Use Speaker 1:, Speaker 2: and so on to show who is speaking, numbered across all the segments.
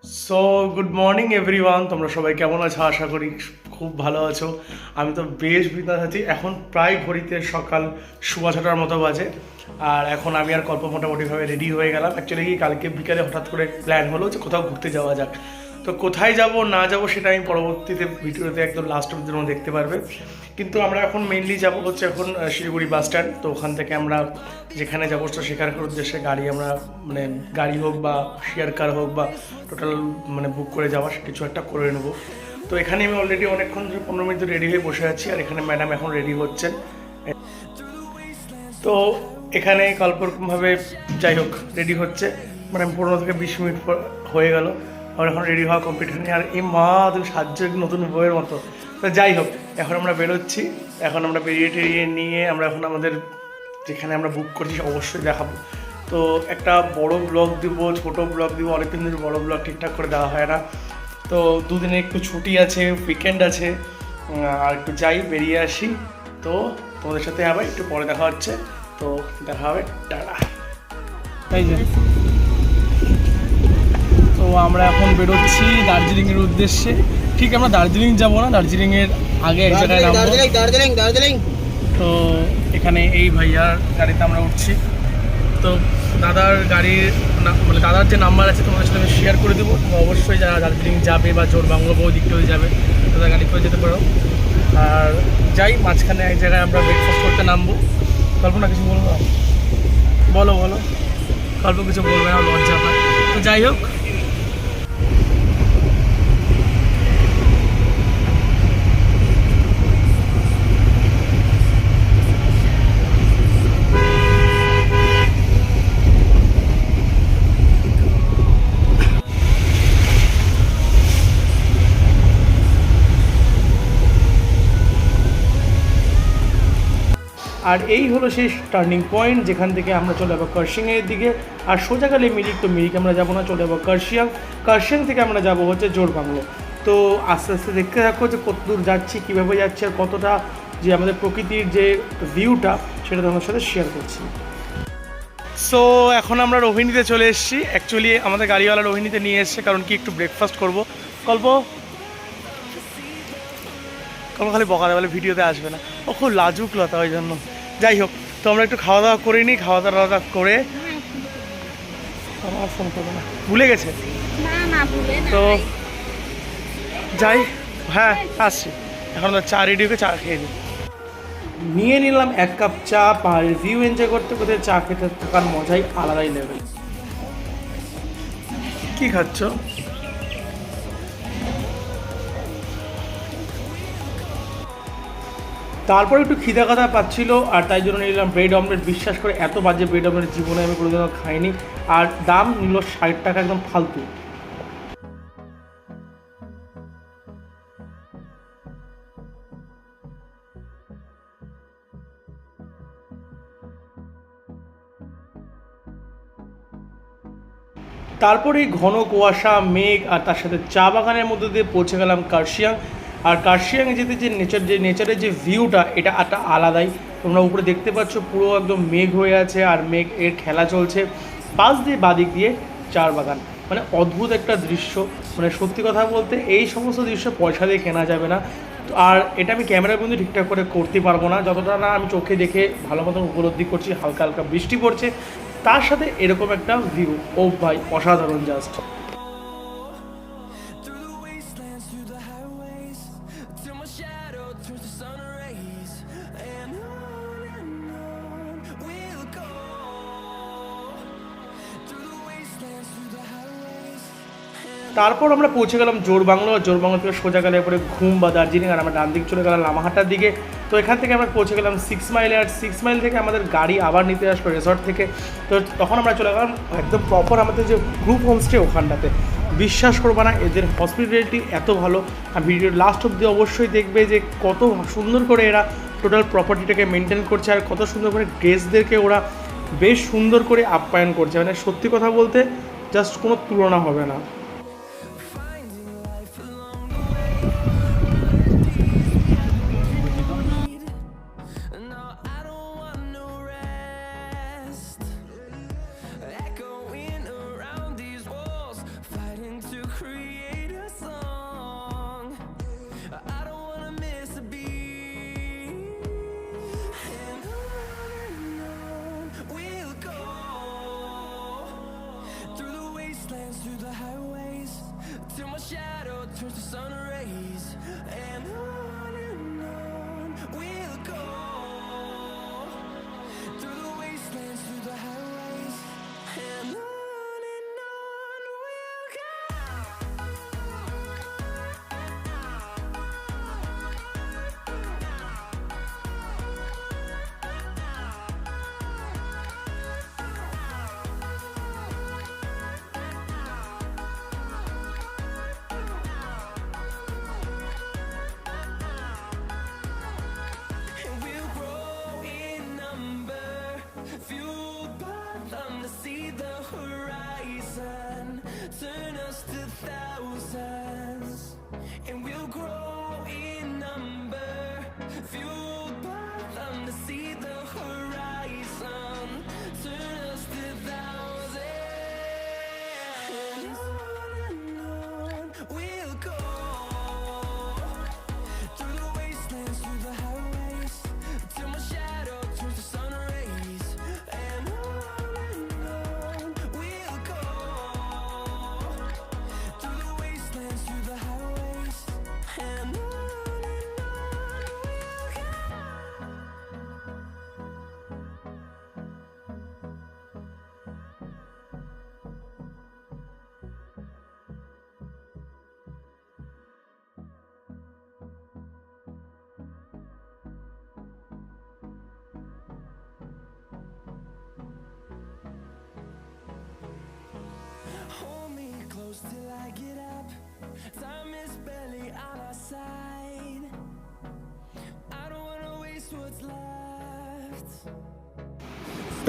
Speaker 1: So good morning everyone, তোমরা সবাই কেমন আছো? আশা করি খুব ভালো আছো। আমি তো বেশ বিন্দাস আছি। এখন প্রায় ঘড়িতে সকাল 6:15টার মতো বাজে। আর এখন আমি আর কল্প মোটামুটিভাবে রেডি হয়ে গেলাম। অ্যাকচুয়ালি কালকে বিকালে হঠাৎ করে প্ল্যান হলো যে কোথাও ঘুরতে যাওয়া যাক। তো কোথায় যাব না যাব সেটা আমি পরবর্তীতে ভিডিওতে একদম লাস্ট অব্দি তোমরা দেখতে পারবে। কিন্তু আমরা এখন মেইনলি যাব হচ্ছে এখন শিলিগুড়ি বাস স্ট্যান্ড। তো ওখান থেকে আমরা যেখানে যাবো তো সেখানকার উদ্দেশ্যে গাড়ি আমরা মানে গাড়ি হোক বা শেয়ার কার হোক বা টোটাল মানে বুক করে যাওয়া কিছু একটা করে নেবো। তো এখানে আমি অলরেডি অনেকক্ষণ 15 মিনিট রেডি হয়ে বসে আছি। আর এখানে ম্যাডাম এখন রেডি হচ্ছেন। তো এখানে কল্পরকমভাবে যাই হোক রেডি হচ্ছে, মানে 15 থেকে 20 মিনিট হয়ে গেল। আর এখন রেডি হওয়া কমপ্লিট হয়নি। আর এই মা তুমি সাহায্য নতুন বইয়ের মতো। তো যাই হোক এখন আমরা বেরোচ্ছি। এখন আমরা বেরিয়ে টেরিয়ে নিয়ে আমরা এখন আমাদের যেখানে আমরা বুক করছি অবশ্যই দেখাবো। তো একটা বড় ব্লগ দিব, ছোট ব্লগ দিব, অনেকদিন ধরে বড় ব্লগ ঠিকঠাক করে দেওয়া হয় না। তো দুদিনে একটু ছুটি আছে, উইকেন্ড আছে, আর একটু যাই বেরিয়ে আসি। তো তোমাদের সাথে আবার একটু পরে দেখা হচ্ছে। তো দেখা হবে, টাটা। এই যে তো আমরা এখন বেরোচ্ছি দার্জিলিংয়ের উদ্দেশ্যে। ঠিক আমরা দার্জিলিং যাবো না, দার্জিলিংয়ের আগে এক জায়গায় নামবো।
Speaker 2: দার্জিলিং।
Speaker 1: তো এখানে এই ভাইয়ার গাড়িতে আমরা উঠছি। তো দাদার গাড়ির মানে দাদার যে নাম্বার আছে তোমাদের সাথে আমি শেয়ার করে দেবো। তোমরা অবশ্যই যারা দার্জিলিং যাবে বা জোরবাংলো বা ওই দিকটা হয়ে যাবে দাদার গাড়ি করে যেতে পারো। আর যাই মাঝখানে এক জায়গায় আমরা ব্রেকফাস্ট করতে নামবো। কল্পনা কিছু বলবো? বলো বলো। কল্প কিছু বলবে না, লজ্জা পায়। তো যাই হোক আর এই হলো সেই টার্নিং পয়েন্ট যেখান থেকে আমরা চলে যাবো কার্শিয়াংয়ের দিকে। আর সোজা গেলে মিরিক, তো মিরিক আমরা যাবো না, চলে যাবো কার্শিয়াং। কার্শিয়াং থেকে আমরা যাবো হচ্ছে জোরবাংলো। তো আস্তে আস্তে দেখতে থাকো যে কত দূর যাচ্ছি, কীভাবে যাচ্ছি, আর কতটা যে আমাদের প্রকৃতির যে ভিউটা সেটা তোমার সাথে শেয়ার করছি। সো এখন আমরা রোহিণীতে চলে এসেছি। অ্যাকচুয়ালি আমাদের গাড়িওয়ালা রোহিণীতে নিয়ে এসছে, কারণ কি একটু ব্রেকফাস্ট করবো। কল্প কল্প খালি বকা দেয়, বলে ভিডিওতে আসবে না। ও খুব লাজুক লতা, ওই জন্য। যাই হোক তো আমরা একটু খাওয়া দাওয়া করে নিই। খাওয়া দাওয়া করে আমার ফোন করবো না, ভুলে গেছে। তো যাই, হ্যাঁ আসছি। এখন তো চা রেডি হয়ে চা খেয়ে নিই। নিয়ে নিলাম 1 কাপ চা। পাহাড়ের ভিউ এনজয় করতে করতে চা খেতে থাকার মজাই আলাদাই লেভেল। কি খাচ্ছ? তারপর একটু খিদা খাদা পাচ্ছিল, আর তাই জন্য নিলাম ব্রেড অমলেট। বিশ্বাস করে এত বাজে ব্রেড অমলেট জীবনে আমি কোনোদিনও খাইনি। আর দাম নিল 60 টাকা, একদম ফালতু। তারপরে এই ঘন কুয়াশা, মেঘ আর তার সাথে চা বাগানের মধ্যে দিয়ে পৌঁছে গেলাম কার্শিয়াং। আর কার্শিয়াংয়ে যেতে যে নেচারের যে ভিউটা এটা একটা আলাদাই। তোমরা উপরে দেখতে পাচ্ছ পুরো একদম মেঘ হয়ে আছে, আর মেঘ এর খেলা চলছে পাশ দিয়ে বাদিক দিয়ে চার বাগান। মানে অদ্ভুত একটা দৃশ্য। মানে সত্যি কথা বলতে এই সমস্ত দৃশ্য পয়সা দিয়ে কেনা যাবে না। আর এটা আমি ক্যামেরা বন্দি ঠিকঠাক করে করতে পারবো না, যতটা না আমি চোখে দেখে ভালো মতন উপলব্ধি করছি। হালকা হালকা বৃষ্টি পড়ছে, তার সাথে এরকম একটা ভিউ। ও ভাই অসাধারণ জাস্ট। তারপর আমরা পৌঁছে গেলাম জোরবাংলো। জোরবাংলো থেকে সোজা গেলে পরে ঘুম বা দার্জিলিং, আর আমরা ডান দিকে চলে গেলাম লামাহাটার দিকে। তো এখান থেকে আমরা পৌঁছে গেলাম 6 মাইলে। আর 6 মাইল থেকে আমাদের গাড়ি আবার নিতে আসলো রিসর্ট থেকে। তো তখন আমরা চলে গেলাম একদম প্রপার আমাদের যে গ্রুপ হোমস্টে ওখানটাতে। বিশ্বাস করবো না এদের হসপিটালিটি এত ভালো। আর ভিডিওর লাস্ট অব্দি অবশ্যই দেখবে যে কত সুন্দর করে এরা টোটাল প্রপার্টিটাকে মেনটেন করছে, আর কত সুন্দর করে গেস্টদেরকে ওরা বেশ সুন্দর করে আপ্যায়ন করছে। মানে সত্যি কথা বলতে জাস্ট কোনো তুলনা হবে না।
Speaker 2: wastelands, through the highways, till my shadow turns to sun rays. And on we'll go, through the wastelands, through the highways, and on we'll go. And we'll grow in number, fueled by them to see the horizon, turn us to thousands. And we'll grow in number, fueled by them to see the horizon, turn us to thousands. And on we'll go, through the wastelands, through the highways, till my shadow turns to sun rays. And on we'll go, through the wastelands, through the highways, and on we'll go. Hold me close till I get up. Time is barely on our side. I don't wanna waste what's left.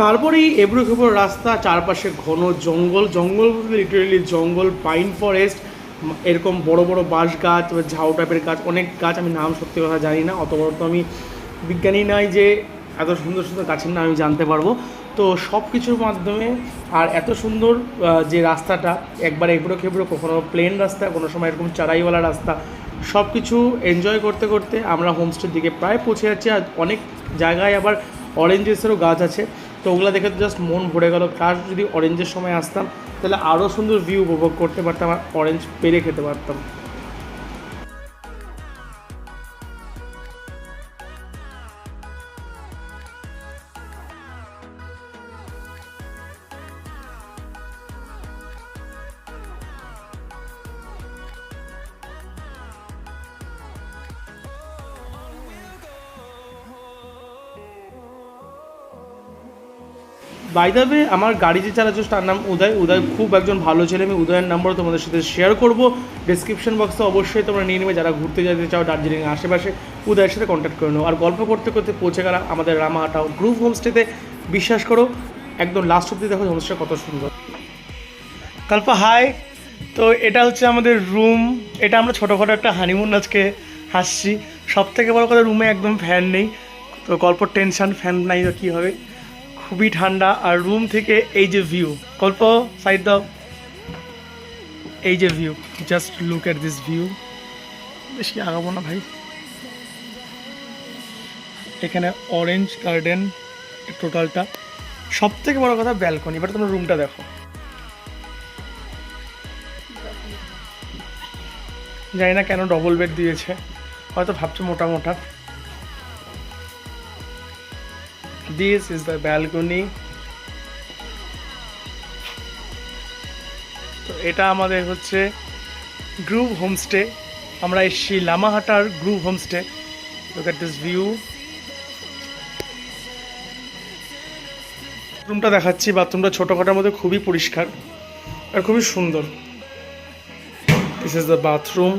Speaker 1: তারপরেই এবড়ো খেবড়ো রাস্তা, চারপাশে ঘন জঙ্গল, জঙ্গল বলতে literally জঙ্গল, pine forest, এরকম বড় বড় বাঁশ গাছ, ঝাউ টাইপের গাছ, অনেক গাছ, আমি নাম সত্যি কথা জানি না, অত বড় তো আমি বিজ্ঞানী নয় যে এত সুন্দর সুন্দর গাছের নাম আমি জানতে পারবো। তো সব কিছুর মাধ্যমে আর এত সুন্দর যে রাস্তাটা, একবার এবড়ো খেবড়ো, কখনো প্লেন রাস্তা, কোনো সময় এরকম চড়াইওয়ালা রাস্তা, সব কিছু এনজয় করতে করতে আমরা হোমস্টের দিকে প্রায় পৌঁছে যাচ্ছি। আর অনেক জায়গায় আবার অরেঞ্জেসেরও গাছ আছে, তো ওগুলো দেখে তো জাস্ট মন ভরে গেল। কার যদি অরেঞ্জের সময় আসতাম তাহলে আরও সুন্দর ভিউ উপভোগ করতে পারতাম আর অরেঞ্জ পেরে খেতে পারতাম। বাই দ্য ওয়ে, আমার গাড়ি যে চালাচ্ছে তার নাম উদয়। উদয় খুব একজন ভালো ছেলে, আমি উদয়ের নাম্বার তোমাদের সাথে শেয়ার করব ডিসক্রিপশন বক্সে, অবশ্যই তোমরা নিয়ে নেবে যারা ঘুরতে যেতে চাও দার্জিলিং আশেপাশে, উদয়ের সাথে কন্ট্যাক্ট করে নেবো। আর গল্প করতে করতে পৌঁছে গেলাম আমাদের রামাহাটা গ্রুপ হোমস্টেতে। বিশ্বাস করো একদম লাস্ট অব্দি দেখো হোমস্টেটা কত সুন্দর। কল্প হাই, তো এটা হচ্ছে আমাদের রুম। এটা আমরা ছোটোখাটো একটা হানিমুন আজকে হাসছি। সব থেকে বড় কথা, রুমে একদম ফ্যান নেই, তো গল্পর টেনশন, ফ্যান নাই তো কী হবে, খুবই ঠান্ডা। আর রুম থেকে এই যে ভিউ, কল্প সাইড দাও, এই যে view, just look at this view. বেশি আগাবো না ভাই। এখানে অরেঞ্জ গার্ডেন টোটালটা, সব থেকে বড় কথা ব্যালকনি। এবার তোমরা রুমটা দেখো, জানি না কেন ডবল বেড দিয়েছে, হয়তো ভাবছো মোটা মোটা। This is the balcony. তো এটা আমাদের হচ্ছে গ্রুপ হোমস্টে। আমরা এসেছি লামাহাটার group homestay. Look at this view. রুমটা দেখাচ্ছি, বাথরুমটা ছোটোখাটোর মধ্যে খুবই পরিষ্কার আর খুবই সুন্দর। This is the bathroom,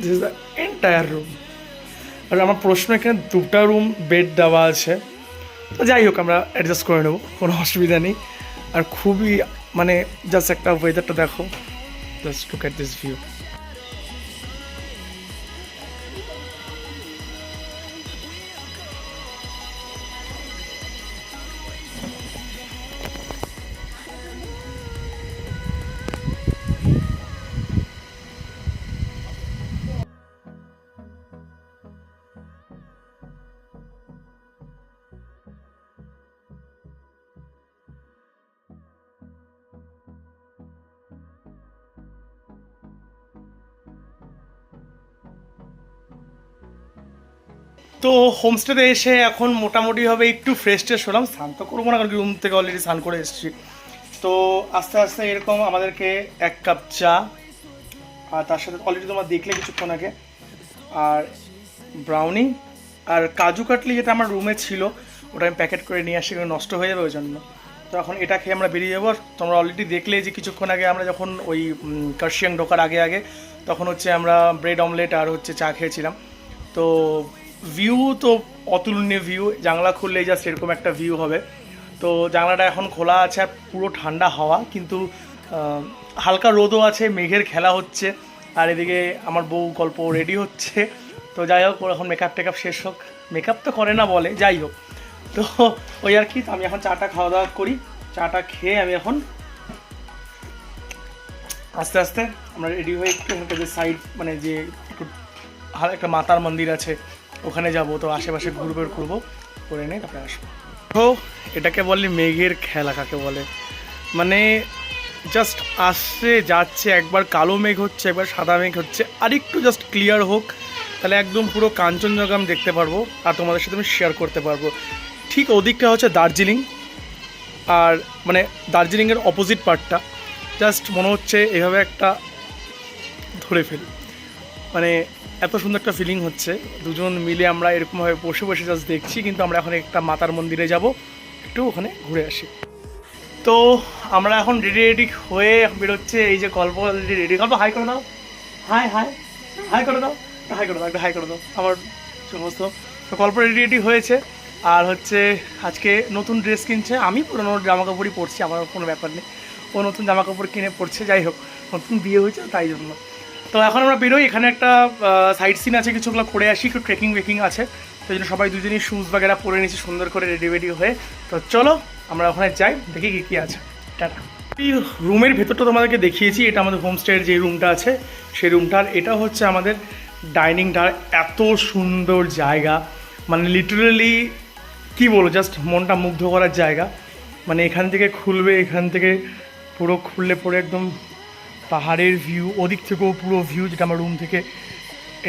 Speaker 1: this is the entire room. আর আমার প্রশ্ন, এখানে দুটো রুম বেড দেওয়া আছে, তো যাই হোক আমরা অ্যাডজাস্ট করে নেবো, কোনো অসুবিধা নেই। আর খুবই মানে জাস্ট একটা ওয়েদারটা দেখো, just look at this view. তো হোমস্টেতে এসে এখন মোটামুটি হবে একটু ফ্রেশ ট্রেশ হলাম, স্নান তো করবো না কারণ রুম থেকে অলরেডি স্নান করে এসেছি। তো আস্তে আস্তে এরকম আমাদেরকে 1 কাপ চা, আর তার সাথে অলরেডি তোমার দেখলে কিছুক্ষণ আগে, আর ব্রাউনি আর কাজু কাটলি যেটা আমার রুমে ছিল ওটা আমি প্যাকেট করে নিয়ে আসি, নষ্ট হয়ে যাবে ওই জন্য। তো এখন এটা খেয়ে আমরা বেরিয়ে যাবো। তোমরা অলরেডি দেখলে যে কিছুক্ষণ আগে আমরা যখন ওই কার্শিয়াং ঢোকার আগে আগে তখন হচ্ছে আমরা ব্রেড অমলেট আর হচ্ছে চা খেয়েছিলাম। তো ভিউ তো অতুলনীয় ভিউ, জানলা খুললেই জাস্ট এরকম একটা ভিউ হবে। তো জানলাটা এখন খোলা আছে আর পুরো ঠান্ডা হাওয়া, কিন্তু হালকা রোদও আছে, মেঘের খেলা হচ্ছে। আর এদিকে আমার বউ গল্প রেডি হচ্ছে। তো যাই হোক, ওর এখন মেকআপ টেকআপ শেষ হোক, মেকআপ তো করে না বলে, যাই হোক। তো ওই আর কি, আমি এখন চাটা খাওয়া দাওয়া করি। চাটা খেয়ে আমি এখন আস্তে আস্তে আমরা রেডি হয়ে একটু যে সাইড মানে যে একটু একটা মাতার মন্দির আছে ওখানে যাব। তো আশেপাশে ঘুরবো, করে নিয়ে তারপরে আসবো। তো এটাকে বলে মেঘের খেলা কাকে বলে, মানে জাস্ট আসছে যাচ্ছে, একবার কালো মেঘ হচ্ছে, একবার সাদা মেঘ হচ্ছে, আর একটু জাস্ট ক্লিয়ার হোক, তাহলে একদম পুরো কাঞ্চনজঙ্ঘা আমি দেখতে পারবো আর তোমাদের সাথে আমি শেয়ার করতে পারবো। ঠিক ওদিকটা হচ্ছে দার্জিলিং, আর মানে দার্জিলিংয়ের অপোজিট পার্টটা জাস্ট মনে হচ্ছে এভাবে একটা ধরে ফেলি, মানে এত সুন্দর একটা ফিলিং হচ্ছে। দুজন মিলে আমরা এরকমভাবে বসে বসে জাস্ট দেখছি, কিন্তু আমরা এখন একটা মাতার মন্দিরে যাব, একটু ওখানে ঘুরে আসি। তো আমরা এখন রেডি হয়ে বেরোচ্ছে। এই যে গল্প অলরেডি রেডি, গল্প হাই করে দাও, হাই করে দাও, একটা হাই করে দাও আমার সমস্ত। তো গল্প রেডি হয়েছে, আর হচ্ছে আজকে নতুন ড্রেস কিনছে, আমি পুরোনো জামা কাপড়ই পরছি, আমার কোনো ব্যাপার নেই, ও নতুন জামা কাপড় কিনে পরছে। যাই হোক, নতুন বিয়ে হয়েছে তাই জন্য। তো এখন আমরা বেরোই, এখানে একটা সাইট সিন আছে, কিছুগুলো করে আসি, একটু ট্রেকিং ওয়েকিং আছে, তো জন্য সবাই দুজনই শুজ বাগেরা পরে নিয়েছি সুন্দর করে রেডি হয়ে। তো চলো আমরা ওখানে যাই, দেখি কী আছে। টাটা। এই রুমের ভেতরটা তোমাদেরকে দেখিয়েছি, এটা আমাদের হোমস্টের যে রুমটা আছে সেই রুমটার, এটা হচ্ছে আমাদের ডাইনিংটা। এত সুন্দর জায়গা, মানে লিটারেলি কী বলবো, জাস্ট মনটা মুগ্ধ করার জায়গা। মানে এখান থেকে খুলবে, এখান থেকে পুরো খুললে পরে একদম পাহাড়ের ভিউ, ওদিক থেকেও পুরো ভিউ, যেটা আমার রুম থেকে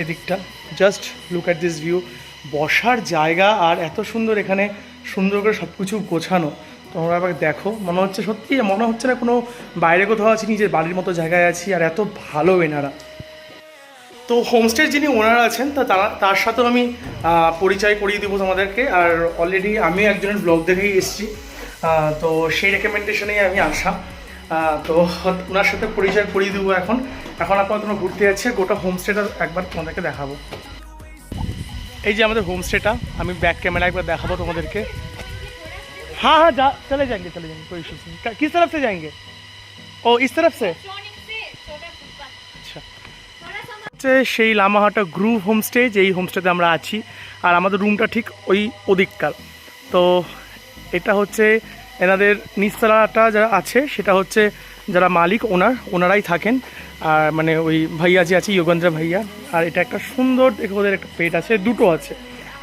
Speaker 1: এদিকটা, just look at this view. বসার জায়গা আর এত সুন্দর, এখানে সুন্দর করে সব কিছু গোছানো। তোমরা আবার দেখো, মনে হচ্ছে সত্যি, মনে হচ্ছে না কোনো বাইরে কোথাও আছি, নিজের বাড়ির মতো জায়গায় আছি, আর এত ভালো এনারা। তো হোমস্টের যিনি ওনার আছেন তার সাথেও আমি পরিচয় করিয়ে দেবো তোমাদেরকে। আর অলরেডি আমি একজনের ব্লগ দেখেই এসেছি, তো সেই রেকমেন্ডেশনেই আমি আসা। তো ওনার সাথে পরিচয় করিয়ে দেবো। এখন আপনারা তোমরা ঘুরতে যাচ্ছে, গোটা হোমস্টেটা একবার তোমাদেরকে দেখাবো। এই যে আমাদের হোমস্টেটা, আমি ব্যাক ক্যামেরা একবার দেখাবো তোমাদেরকে। हाँ हाँ जा चले जाएंगे कोई इशू नहीं। किस तरफ से जाएंगे? ओ इस तरफ से। আচ্ছা, হচ্ছে সেই লামাহাটা গ্রুভ হোমস্টে, যেই হোমস্টেতে আমরা আছি, আর আমাদের রুমটা ঠিক ওই ওদিককার। তো এটা হচ্ছে এনাদের নিচতলাটা যারা আছে সেটা হচ্ছে যারা মালিক ওনারাই থাকেন, আর মানে ওই ভাইয়া যে আছে যোগেন্দ্র ভাইয়া। আর এটা একটা সুন্দর দেখে ওদের একটা পেট আছে, দুটো আছে,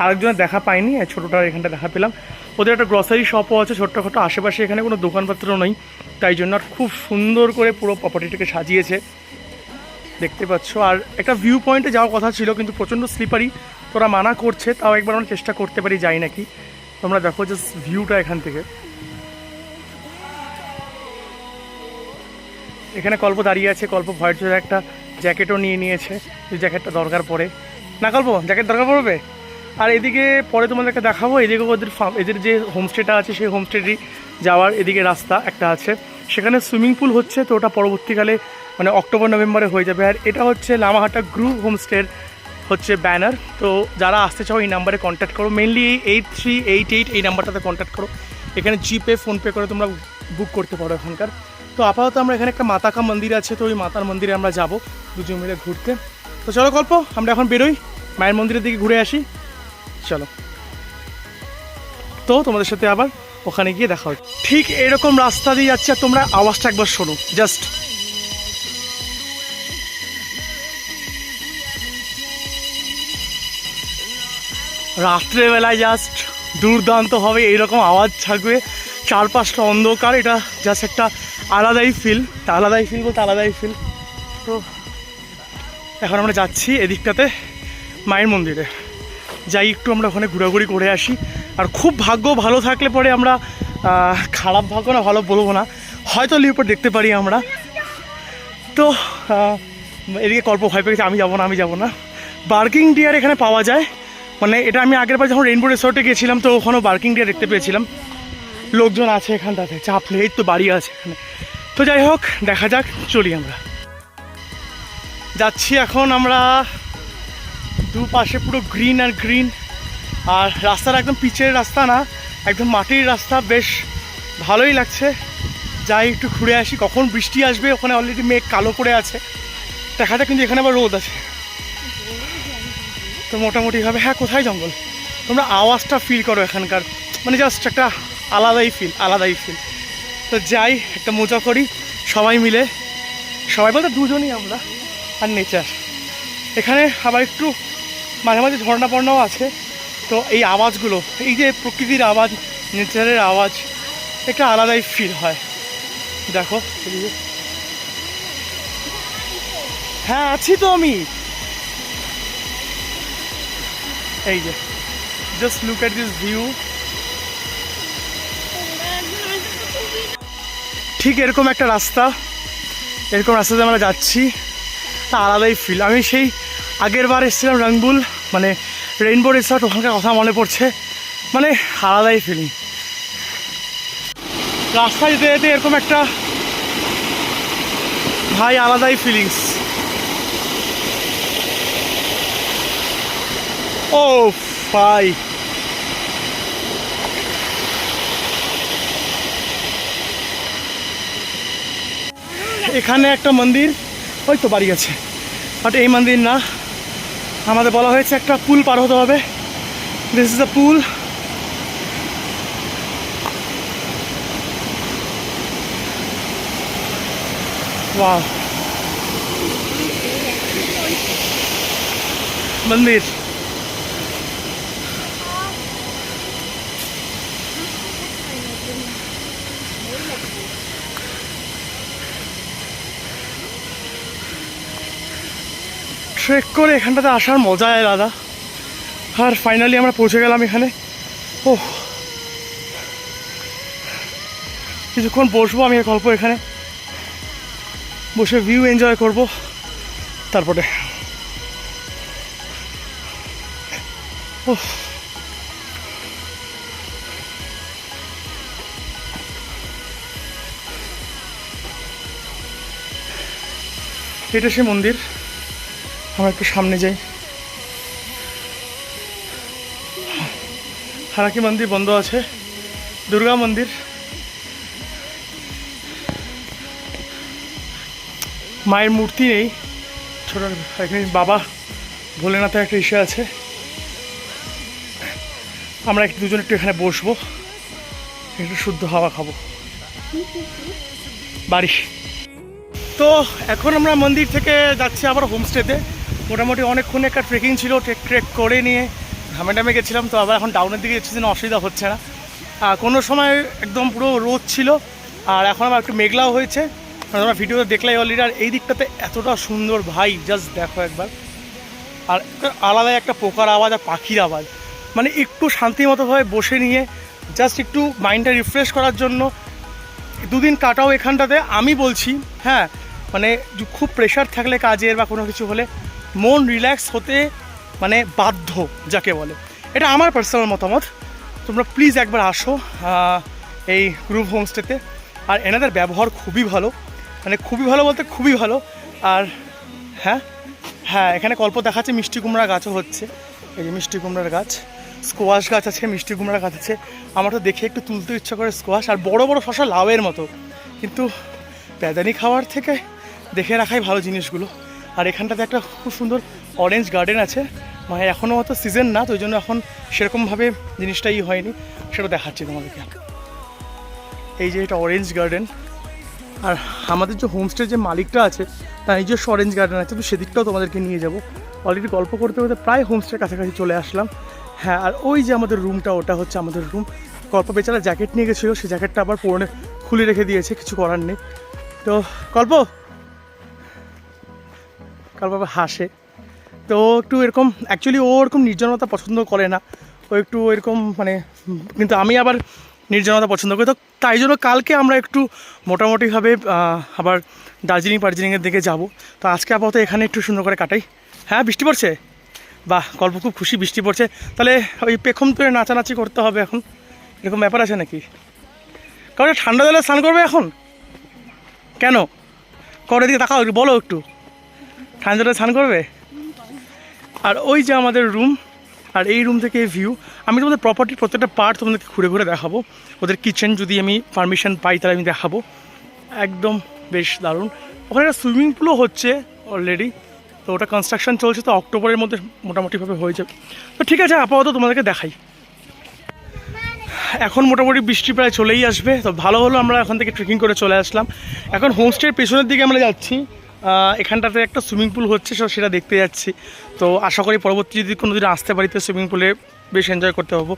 Speaker 1: আরেকজনের দেখা পাইনি, ছোটোটার এখানটা দেখা পেলাম। ওদের একটা গ্রসারি শপও আছে ছোট্টখাটো, আশেপাশে এখানে কোনো দোকানপত্র নেই, তাই জন্য আর খুব সুন্দর করে পুরো প্রপার্টিটাকে সাজিয়েছে, দেখতে পাচ্ছ। আর একটা ভিউ পয়েন্টে যাওয়ার কথা ছিল, কিন্তু প্রচণ্ড স্লিপারি, তোরা মানা করছে, তাও একবার আমরা চেষ্টা করতে পারি, যাই নাকি। তোমরা দেখো জাস্ট ভিউটা এখান থেকে। এখানে কল্প দাঁড়িয়ে আছে, কল্প ভয়ের জন্য একটা জ্যাকেটও নিয়ে নিয়েছে, যে জ্যাকেটটা দরকার পড়ে না। কল্প জ্যাকেট দরকার পড়বে। আর এদিকে পরে তোমাদেরকে দেখাবো, এদিকে এদের যে হোমস্টেটা আছে সেই হোমস্টেরই যাওয়ার এদিকে রাস্তা একটা আছে, সেখানে সুইমিং পুল হচ্ছে। তো ওটা পরবর্তীকালে মানে অক্টোবর নভেম্বরে হয়ে যাবে। আর এটা হচ্ছে লামাহাটা গ্রুভ হোমস্টের হচ্ছে ব্যানার। তো যারা আসতে চাও এই নাম্বারে কন্ট্যাক্ট করো, মেনলি 8388 এই নাম্বারটাতে কন্ট্যাক্ট করো। এখানে জিপে ফোনপে করে তোমরা বুক করতে পারো এখানকার। তো আপাতত আমরা এখানে একটা মাতাকা মন্দির আছে, তো ওই মাতার মন্দিরে আমরা যাবো দুজন মিলে ঘুরতে। তো চলো গল্প, আমরা এখন বেরোই, মায়ের মন্দিরের দিকে ঘুরে আসি, চলো। তো তোমাদের সাথে আবার ওখানে গিয়ে দেখা হয়। ঠিক এরকম রাস্তা দিয়ে যাচ্ছে, আর তোমরা আওয়াজটা একবার শোনো জাস্ট। রাত্রেবেলায় জাস্ট দুর্দান্ত হবে, এইরকম আওয়াজ থাকবে, চারপাশটা অন্ধকার, এটা জাস্ট একটা আলাদাই ফিল বলতে আলাদাই ফিল। তো এখন আমরা যাচ্ছি এদিকটাতে মায়ের মন্দিরে। যাই একটু আমরা ওখানে ঘোরাঘুরি করে আসি। আর খুব ভাগ্য ভালো থাকলে পরে আমরা খারাপ ভাগ্য না ভালো বলবো না, হয়তো লিওপার্ড দেখতে পারি আমরা। তো এদিকে কল্প ভয় পেয়েছে, আমি যাবো না। বার্কিং ডিয়ার এখানে পাওয়া যায়, মানে এটা আমি আগের বার যখন রেইনবো রিসর্টে গেছিলাম তো ওখানেও বার্কিং ডিয়ার দেখতে পেয়েছিলাম। লোকজন আছে এখানটাতে, চাপ নেই, এই তো বাড়ি আছে এখানে। তো যাই হোক, দেখা যাক, চলি আমরা যাচ্ছি এখন। আমরা দুপাশে পুরো গ্রিন আর গ্রিন, আর রাস্তাটা একদম পিচের রাস্তা না, একদম মাটির রাস্তা, বেশ ভালোই লাগছে। যাই একটু ঘুরে আসি, কখন বৃষ্টি আসবে, ওখানে অলরেডি মেঘ কালো করে আছে, দেখা যাক। কিন্তু এখানে আবার রোদ আছে, তো মোটামুটিভাবে হ্যাঁ। কোথায় জঙ্গল, তোমরা আওয়াজটা ফিল করো এখানকার, মানে জাস্ট একটা আলাদাই ফিল। তো যাই, একটা মজা করি সবাই মিলে, সবাই বলতে দুজনই আমরা আর নেচার। এখানে আবার একটু মাঝে মাঝে ঝর্ণা পর্ণাও আছে। তো এই আওয়াজগুলো, এই যে প্রকৃতির আওয়াজ, নেচারের আওয়াজ, একটা আলাদাই ফিল হয়। দেখো, হ্যাঁ আছি তো আমি। এই যে just look at this view. ঠিক এরকম একটা রাস্তা, এরকম রাস্তাতে আমরা যাচ্ছি, তা আলাদাই ফিল। আমি সেই আগের বার এসেছিলাম রংপুর, মানে রেইনবো রিসর্ট, ওখানকার কথা মনে পড়ছে, মানে আলাদাই ফিলিং। রাস্তায় যেতে যেতে এরকম একটা ভাই আলাদাই ফিলিংস। ও ভাই, এখানে একটা মন্দির, ওই তো বাড়ি আছে, বাট এই মন্দির না, আমাদের বলা হয়েছে একটা পুল পার হতে হবে। This is a pool. Wow, মন্দির। ট্রেক করে এখানটাতে আসার মজাই আলাদা। আর ফাইনালি আমরা পৌঁছে গেলাম এখানে। ও, কিছুক্ষণ বসবো আমি গল্প, এখানে বসে ভিউ এনজয় করব, তারপরে ও এটা সে মন্দির। আমরা একটু সামনে যাই। হারাকি মন্দির বন্ধ আছে, দুর্গা মন্দির। মায়ের মূর্তি নেই, ছোট এখানে বাবা ভোলেনাথের একটা ইস্যু আছে। আমরা একটু দুজন একটু এখানে বসবো, একটু শুদ্ধ হাওয়া খাবো বাড়ি। তো এখন আমরা মন্দির থেকে যাচ্ছি আবার হোমস্টেতে। মোটামুটি অনেকক্ষণ একটা ট্রেকিং ছিল, ট্রেক করে নিয়ে ঘামে টামে গেছিলাম, তো আবার এখন ডাউনের দিকে যাচ্ছি, যেন অসুবিধা হচ্ছে না। কোনো সময় একদম পুরো রোদ ছিল, আর এখন আবার একটু মেঘলাও হয়েছে, তোমরা ভিডিওতে দেখলাই অলরেডি। আর এই দিকটাতে এতটা সুন্দর ভাই, জাস্ট দেখো একবার। আর আলাদাই একটা পোকার আওয়াজ আর পাখির আওয়াজ, মানে একটু শান্তিমতোভাবে বসে নিয়ে জাস্ট একটু মাইন্ডটা রিফ্রেশ করার জন্য দুদিন কাটাও এখানটাতে। আমি বলছি হ্যাঁ, মানে খুব প্রেশার থাকলে কাজের বা কোনো কিছু হলে মন রিল্যাক্স হতে মানে বাধ্য যাকে বলে, এটা আমার পার্সোনাল মতামত। তোমরা প্লিজ একবার আসো এই গ্রুপ হোমস্টেতে। আর এনাদের ব্যবহার খুবই ভালো, মানে খুবই ভালো বলতে খুবই ভালো। আর হ্যাঁ হ্যাঁ, এখানে গল্প দেখাচ্ছে মিষ্টি কুমড়া গাছও হচ্ছে, এই যে মিষ্টি কুমড়ার গাছ, স্কোয়াশ গাছ আছে, মিষ্টি কুমড়া গাছ আছে। আমার তো দেখে একটু তুলতে ইচ্ছা করে স্কোয়াশ, আর বড় বড় শশা লাউয়ের মতো, কিন্তু প্যাদানি খাওয়ার থেকে দেখে রাখাই ভালো জিনিসগুলো। আর এখানটাতে একটা খুব সুন্দর অরেঞ্জ গার্ডেন আছে, মানে এখনও অত সিজন না, তো ওই জন্য এখন সেরকমভাবে জিনিসটাই হয়নি, সেটা দেখাচ্ছি তোমাদেরকে। এই যে এটা অরেঞ্জ গার্ডেন। আর আমাদের যে হোমস্টের যে মালিকটা আছে তার নিজস্ব অরেঞ্জ গার্ডেন আছে, তো সেদিকটাও তোমাদেরকে নিয়ে যাব। অলরেডি গল্প করতে করতে প্রায় হোমস্টের কাছাকাছি চলে আসলাম। হ্যাঁ, আর ওই যে আমাদের রুমটা, ওটা হচ্ছে আমাদের রুম। গল্প বেচারা জ্যাকেট নিয়ে গেছিলো, সেই জ্যাকেটটা আবার পরে খুলে রেখে দিয়েছে, কিছু করার নেই। তো গল্প হাসে, তো একটু এরকম অ্যাকচুয়ালি ও ওরকম নির্জনতা পছন্দ করে না, ও একটু এরকম মানে, কিন্তু আমি আবার নির্জনতা পছন্দ করি। তো তাই জন্য কালকে আমরা একটু মোটামুটিভাবে আবার দার্জিলিংয়ের দিকে যাব। তো আজকে আপাতত এখানে একটু সুন্দর করে কাটাই। হ্যাঁ বৃষ্টি পড়ছে, বাহ গল্প খুব খুশি বৃষ্টি পড়ছে। তাহলে ওই পেখম তুলে নাচানাচি করতে হবে এখন, এরকম ব্যাপার আছে নাকি? কারণ ঠান্ডা জলে স্নান করবে এখন কেন? করে দিকে তাকাও, বলো একটু, ঠান্ডা জলে স্নান করবে? আর ওই যে আমাদের রুম, আর এই রুম থেকে ভিউ। আমি তোমাদের প্রপার্টির প্রত্যেকটা পার্ট তোমাদেরকে ঘুরে ঘুরে দেখাবো। ওদের কিচেন যদি আমি পারমিশন পাই তাহলে আমি দেখাবো, একদম বেশ দারুণ। ওখানে একটা সুইমিং পুলও হচ্ছে অলরেডি, তো ওটা কনস্ট্রাকশন চলছে, তো অক্টোবরের মধ্যে মোটামুটিভাবে হয়ে যাবে। তো ঠিক আছে, আপাতত তোমাদেরকে দেখাই। এখন মোটামুটি বৃষ্টি প্রায় চলেই আসবে, তো ভালো হলো আমরা এখান থেকে ট্রেকিং করে চলে আসলাম। এখন হোমস্টের পেছনের দিকে আমরা যাচ্ছি, এখানটাতে একটা সুইমিং পুল হচ্ছে, সেটা দেখতে যাচ্ছি। তো আশা করি পরবর্তী যদি কোনো দিন আসতে পারি তো সুইমিং পুলে বেশ এনজয় করতে পারবো।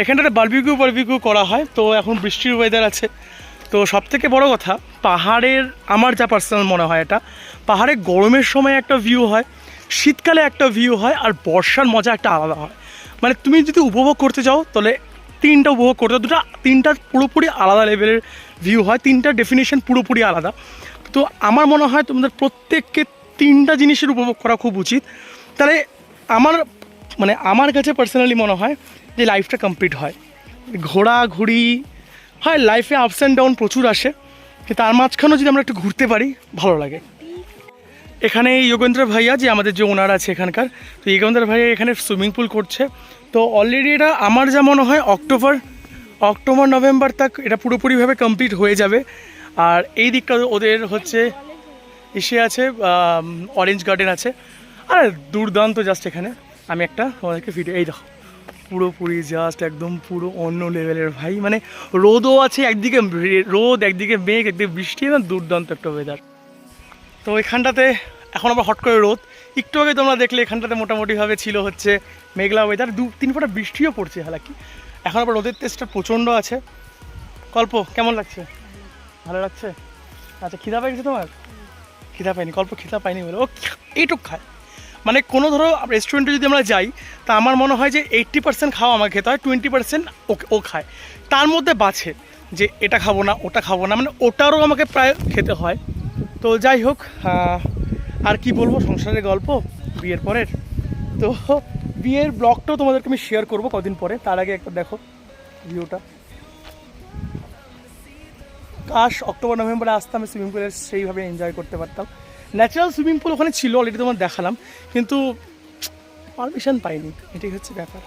Speaker 1: এখানটাতে বারবিকিউ করা হয়। তো এখন বৃষ্টির ওয়েদার আছে। তো সবথেকে বড় কথা, পাহাড়ের আমার যা পার্সোনাল মনে হয়, এটা পাহাড়ে গরমের সময় একটা ভিউ হয়, শীতকালে একটা ভিউ হয়, আর বর্ষার মজা একটা আলাদা হয়। মানে তুমি যদি উপভোগ করতে যাও তাহলে তিনটা উপভোগ করতে, তিনটা পুরোপুরি আলাদা লেভেলের ভিউ হয়, তিনটা ডেফিনেশন পুরোপুরি আলাদা। তো আমার মনে হয় তোমাদের প্রত্যেককে তিনটা জিনিসের উপভোগ করা খুব উচিত। তাহলে আমার কাছে পার্সোনালি মনে হয় যে লাইফটা কমপ্লিট হয়। ঘোরাঘুরি হয়, লাইফে আপস অ্যান্ড ডাউন প্রচুর আসে, কিন্তু তার মাঝখানেও যদি আমরা একটু ঘুরতে পারি ভালো লাগে। এখানে যোগেন্দ্র ভাইয়া যে আমাদের যে ওনার আছে এখানকার, তো যোগেন্দ্র ভাইয়া এখানে সুইমিং পুল করছে। তো অলরেডি এটা আমার যা মনে হয় অক্টোবর নভেম্বর তক এটা পুরোপুরিভাবে কমপ্লিট হয়ে যাবে। আর এই দিকটা ওদের হচ্ছে এসে আছে, অরেঞ্জ গার্ডেন আছে। আর দুর্দান্ত জাস্ট এখানে আমি একটা তোমাদেরকে ভিডিও, এই দেখো পুরোপুরি জাস্ট একদম পুরো অন্য লেভেলের ভাই। মানে রোদও আছে, একদিকে রোদ, একদিকে মেঘ, একদিকে বৃষ্টি, না দুর্দান্ত একটা ওয়েদার। তো এখানটাতে এখন আবার হট করে রোদ, একটু আগে তোমরা দেখলে এখানটাতে মোটামুটিভাবে ছিল হচ্ছে মেঘলা ওয়েদার, 2-3 ফোঁটা বৃষ্টিও পড়ছে হালাকি। এখন আবার রোদের তেজটা প্রচণ্ড আছে। কল্প কেমন লাগছে? ভালো লাগছে? আচ্ছা, খিদা পেয়েছে তোমার? খিদা পাইনি, কল্প খিদা পাইনি বলে ও এইটুক খায়। মানে কোনো ধরো রেস্টুরেন্টে যদি আমরা যাই, তা আমার মনে হয় যে 80% খাওয়া আমাকে খেতে হয়, 20% ও খায়। তার মধ্যে বাছে যে এটা খাবো না, ওটা খাবো না, মানে ওটারও আমাকে প্রায় খেতে হয়। তো যাই হোক, আর কি বলবো, সংসারের গল্প বিয়ের পরের। তো বিয়ের ব্লগটাও তোমাদেরকে আমি শেয়ার করবো কদিন পরে। তার আগে একটা দেখো ভিউটা। কাশ অক্টোবর নভেম্বরে আসতাম, আমি সুইমিং পুলে সেইভাবে এনজয় করতে পারতাম। ন্যাচারাল সুইমিং পুল ওখানে ছিল, অলরেডি তোমার দেখালাম, কিন্তু পারমিশন পাইনি, এটাই হচ্ছে ব্যাপার।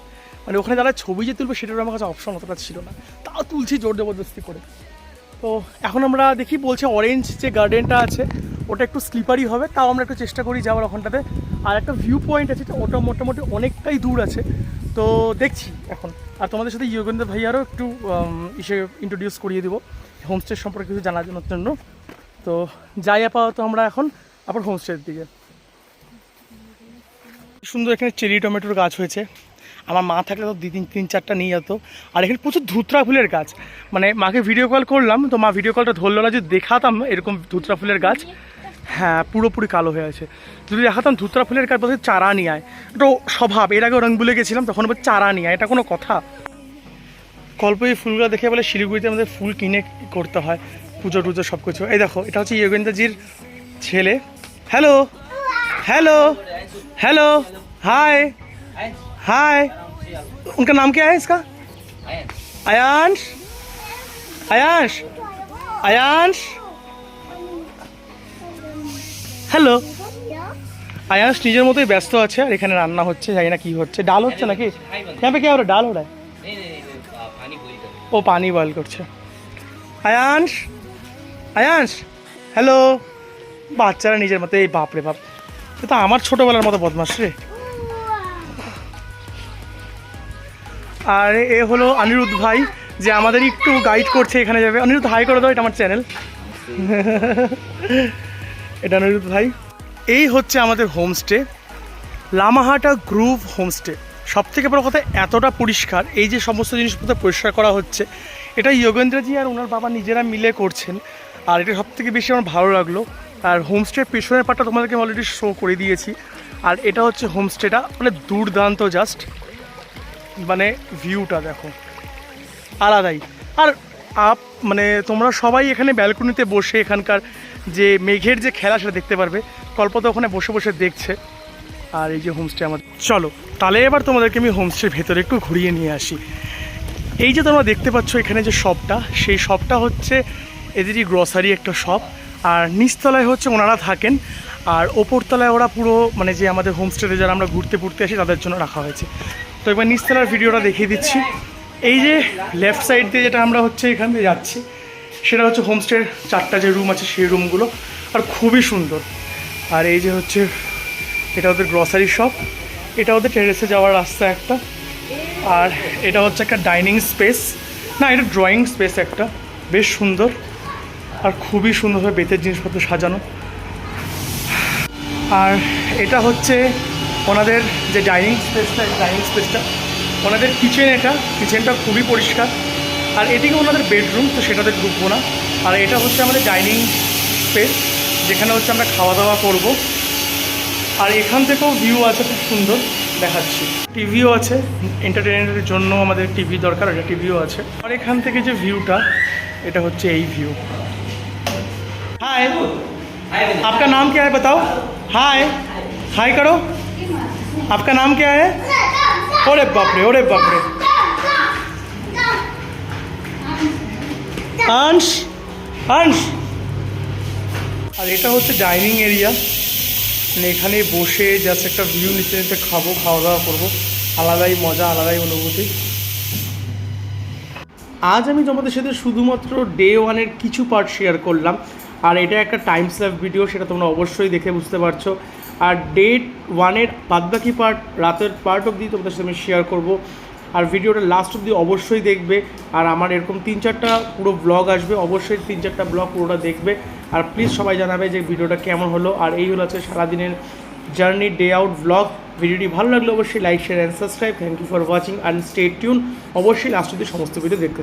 Speaker 1: মানে ওখানে যারা ছবি যে তুলবে সেটার আমার কাছে অপশন অতটা ছিল না, তাও তুলছি জোর জবরদস্তি করে। তো এখন আমরা দেখি, বলছে অরেঞ্জ যে গার্ডেনটা আছে ওটা একটু স্লিপারি হবে, তাও আমরা একটু চেষ্টা করি যাওয়ার ওখানটাতে। আর একটা ভিউ পয়েন্ট আছে, ওটা মোটামুটি অনেকটাই দূর আছে, তো দেখছি এখন। আর তোমাদের সাথে যোগেন্দ্র ভাইয়ারও একটু ইন্ট্রোডিউস করিয়ে দেবো হোমস্টে সম্পর্কে কিছু জানার জন্য। তো যাই আপাতত আমরা এখন আবার হোমস্টের দিকে। সুন্দর এখানে চেরি টমেটোর গাছ হয়েছে, আমার মা থাকলে তো 3-4টা নিয়ে যেত। আর এখানে প্রচুর ধুতরা ফুলের গাছ, মানে মাকে ভিডিও কল করলাম, তো মা ভিডিও কলটা ধরলো না, যদি দেখাতাম এরকম ধুতরা ফুলের গাছ, হ্যাঁ পুরোপুরি কালো হয়ে আছে, যদি দেখাতাম ধুতরা ফুলের গাছ বলতে চারা নিয়ে আয়, এটা স্বভাব। এর আগে রংপুরে গেছিলাম তখন বলছে চারা নিয়ে আয়, এটা কোনো কথা? কল্প এই ফুলগুলো দেখে বলে শিলিগুড়িতে আমাদের ফুল কিনে করতে হয়, পুজো টুজো সব কিছু। এই দেখো এটা হচ্ছে যোগেন্দ্রজির ছেলে। হ্যালো हेलो हेलो हाय हाय। उनका नाम क्या है इसका? आयांश आयांश आयांश হ্যালো। আয়াস নিজের মতোই ব্যস্ত আছে, আর এখানে রান্না হচ্ছে, জানি না কি হচ্ছে, ডাল হচ্ছে নাকি? यहाँ पे क्या हो रहा है? डाल हो रहा है? ও পানি বয়েল করছে। আয়াংশ আয়াংশ হ্যালো। বাচ্চারা নিজের মতো, এই বাপ রে বাপ, এ তো আমার ছোটোবেলার মতো বদমাস রে। আর এ হলো অনিরুদ্ধ ভাই, যে আমাদের একটু গাইড করছে এখানে যাবে। অনিরুদ্ধ হাই করে দাও, এটা আমার চ্যানেল। এটা অনিরুদ্ধ ভাই। এই হচ্ছে আমাদের হোমস্টে, লামাহাটা গ্রুভ হোমস্টে। সব থেকে বড় কথা এতটা পরিষ্কার, এই যে সমস্ত জিনিসপত্র পরিষ্কার করা হচ্ছে, এটা যোগেন্দ্রজি আর ওনার বাবা নিজেরা মিলে করছেন। আর এটা সব থেকে বেশি আমার ভালো লাগলো। আর হোমস্টের পেছনের পার্টটা তোমাদেরকে অলরেডি শো করে দিয়েছি। আর এটা হচ্ছে হোমস্টেটা, মানে দুর্দান্ত জাস্ট, মানে ভিউটা দেখো আলাদাই। আর মানে তোমরা সবাই এখানে ব্যালকনিতে বসে এখানকার যে মেঘের যে খেলা সেটা দেখতে পারবে। কল্প তো ওখানে বসে বসে দেখছে। আর এই যে হোমস্টে আমাদের, চলো তাহলে এবার তোমাদেরকে আমি হোমস্টের ভেতরে একটু ঘুরিয়ে নিয়ে আসি। এই যে তোমরা দেখতে পাচ্ছ এখানে যে শপটা, সেই শপটা হচ্ছে এদেরই গ্রসারি একটা শপ। আর নিচতলায় হচ্ছে ওনারা থাকেন, আর ওপরতলায় ওরা পুরো মানে যে আমাদের হোমস্টেতে যারা আমরা ঘুরতে ঘুরতে আসি তাদের জন্য রাখা হয়েছে। তো এবার নিচতলার ভিডিওটা দেখিয়ে দিচ্ছি। এই যে লেফট সাইড দিয়ে যেটা আমরা হচ্ছে এখান দিয়ে যাচ্ছি, সেটা হচ্ছে হোমস্টের 4টা যে রুম আছে সেই রুমগুলো, আর খুবই সুন্দর। আর এই যে হচ্ছে এটা ওদের গ্রসারি শপ, এটা ওদের টেরেসে যাওয়ার রাস্তা একটা। আর এটা হচ্ছে একটা ডাইনিং স্পেস, না এটা ড্রয়িং স্পেস একটা, বেশ সুন্দর আর খুবই সুন্দরভাবে বেতের জিনিসপত্র সাজানো। আর এটা হচ্ছে ওনাদের যে ডাইনিং স্পেসটা ওনাদের কিচেন, কিচেনটা খুবই পরিষ্কার। আর এদিকে ওনাদের বেডরুম, তো সেটাতে ঢুকবো না। আর এটা হচ্ছে আমাদের ডাইনিং স্পেস, যেখানে হচ্ছে আমরা খাওয়া দাওয়া করব। আর এখান থেকেও ভিউ আছে খুব সুন্দর, দেখাচ্ছি। টিভিও আছে, এন্টারটেনমেন্টের জন্য আমাদের টিভি দরকার, এটা টিভিও আছে। আর এখান থেকে যে ভিউটা, এটা হচ্ছে এই ভিউ। हाय, आपका नाम क्या है बताओ? हाय हाय करो। आपका नाम क्या है? ओरे बाप रे, ओरे बाप रे। अंश, अंश। আর এটা হচ্ছে ডাইনিং এরিয়া, মানে এখানে বসে জাস্ট একটা ভিউ নিতে নিতে খাবো, খাওয়া দাওয়া করবো, আলাদাই মজা, আলাদাই অনুভূতি। আজ আমি তোমাদের সাথে শুধুমাত্র ডে 1-এর কিছু পার্ট শেয়ার করলাম। আর এটা একটা টাইম স্ল্যাপ ভিডিও, সেটা তোমরা অবশ্যই দেখে বুঝতে পারছো। আর ডে 1-এর বাদবাকি পার্ট, রাতের পার্ট অবধি তোমাদের সাথে আমি শেয়ার করব। আর ভিডিওটা লাস্ট অবধি অবশ্যই দেখবে। আর আমার এরকম 3-4টা পুরো ব্লগ আসবে, অবশ্যই 3-4টা ব্লগ পুরোটা দেখবে। আর প্লিজ সবাই জানাবে যে ভিডিওটা কেমন হলো। আর এই হলো আছে সারাদিনের জার্নি ডে আউট ব্লগ। ভিডিওটি ভালো লাগলে অবশ্যই like, share and subscribe. Thank you for watching and stay tune. অবশ্যই লাস্ট অবধি সমস্ত ভিডিও দেখতে